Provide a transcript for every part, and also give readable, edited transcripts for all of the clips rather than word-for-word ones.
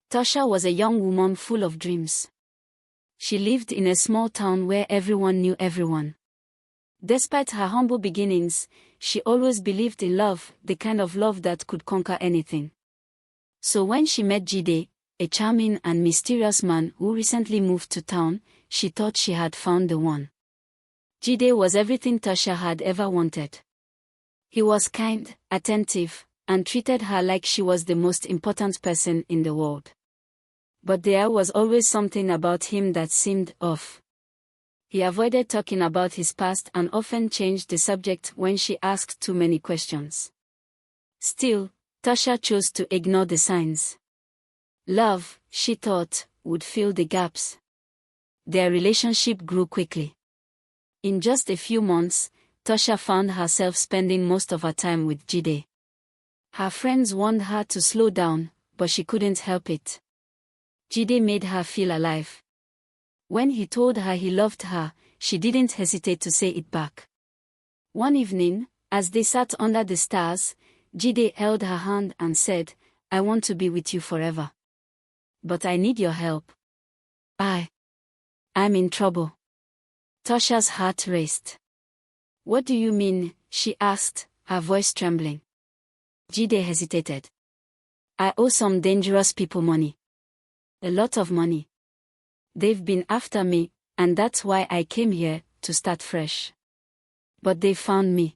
Tasha was a young woman full of dreams. She lived in a small town where everyone knew everyone. Despite her humble beginnings, she always believed in love, the kind of love that could conquer anything. So when she met Jide, a charming and mysterious man who recently moved to town, she thought she had found the one. Jide was everything Tasha had ever wanted. He was kind, attentive, and treated her like she was the most important person in the world. But there was always something about him that seemed off. He avoided talking about his past and often changed the subject when she asked too many questions. Still, Tasha chose to ignore the signs. Love, she thought, would fill the gaps. Their relationship grew quickly. In just a few months, Tasha found herself spending most of her time with Jide. Her friends warned her to slow down, but she couldn't help it. Jide made her feel alive. When he told her he loved her, she didn't hesitate to say it back. One evening, as they sat under the stars, Jide held her hand and said, "I want to be with you forever. But I need your help. I'm in trouble." Tasha's heart raced. "What do you mean?" she asked, her voice trembling. Jide hesitated. "I owe some dangerous people money. A lot of money. They've been after me, and that's why I came here, to start fresh. But they found me.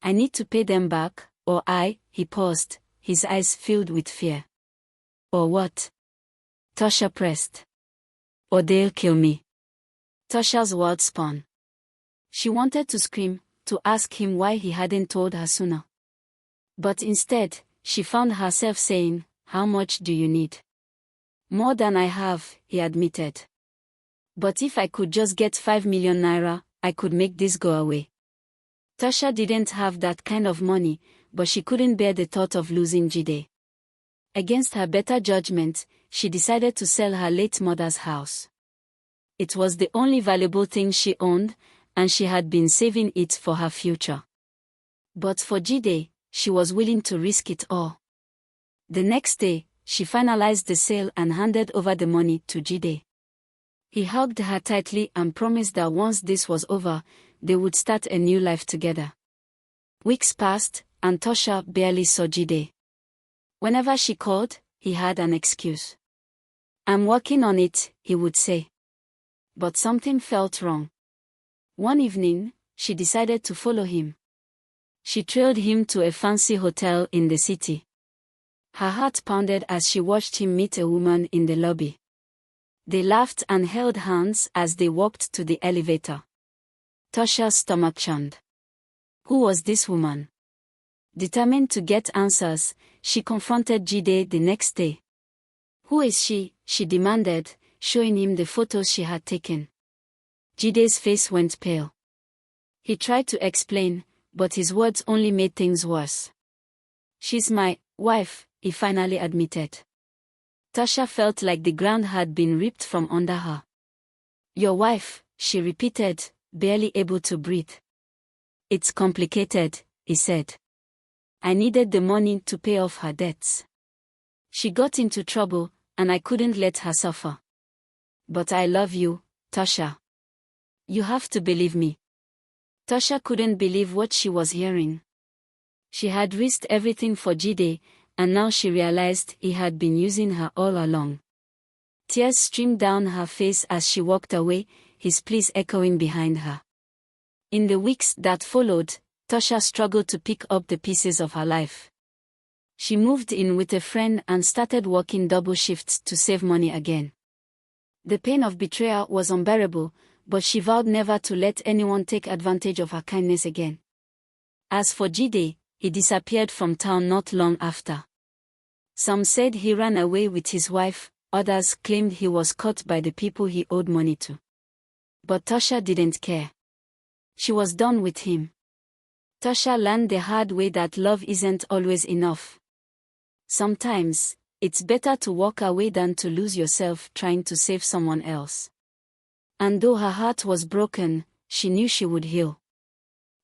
I need to pay them back, or he paused, his eyes filled with fear. "Or what?" Tasha pressed. "Or they'll kill me." Tasha's words spun. She wanted to scream, to ask him why he hadn't told her sooner. But instead, she found herself saying, "How much do you need?" "More than I have," he admitted. "But if I could just get 5 million naira, I could make this go away." Tasha didn't have that kind of money, but she couldn't bear the thought of losing Jide. Against her better judgment, she decided to sell her late mother's house. It was the only valuable thing she owned, and she had been saving it for her future. But for Jide, she was willing to risk it all. The next day, she finalized the sale and handed over the money to Jide. He hugged her tightly and promised that once this was over, they would start a new life together. Weeks passed, and Tasha barely saw Jide. Whenever she called, he had an excuse. "I'm working on it," he would say. But something felt wrong. One evening, she decided to follow him. She trailed him to a fancy hotel in the city. Her heart pounded as she watched him meet a woman in the lobby. They laughed and held hands as they walked to the elevator. Tasha's stomach churned. Who was this woman? Determined to get answers, she confronted Jide the next day. "Who is she?" she demanded, showing him the photos she had taken. Jide's face went pale. He tried to explain, but his words only made things worse. "She's my wife," he finally admitted. Tasha felt like the ground had been ripped from under her. "Your wife," she repeated, barely able to breathe. "It's complicated," he said. "I needed the money to pay off her debts. She got into trouble, and I couldn't let her suffer. But I love you, Tasha. You have to believe me." Tasha couldn't believe what she was hearing. She had risked everything for Jide, and now she realized he had been using her all along. Tears streamed down her face as she walked away, his pleas echoing behind her. In the weeks that followed, Tasha struggled to pick up the pieces of her life. She moved in with a friend and started working double shifts to save money again. The pain of betrayal was unbearable, but she vowed never to let anyone take advantage of her kindness again. As for Jide, he disappeared from town not long after. Some said he ran away with his wife, others claimed he was caught by the people he owed money to. But Tasha didn't care. She was done with him. Tasha learned the hard way that love isn't always enough. Sometimes, it's better to walk away than to lose yourself trying to save someone else. And though her heart was broken, she knew she would heal.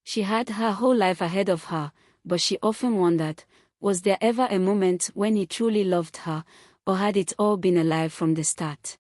She had her whole life ahead of her, but she often wondered, was there ever a moment when he truly loved her, Or had it all been a lie from the start?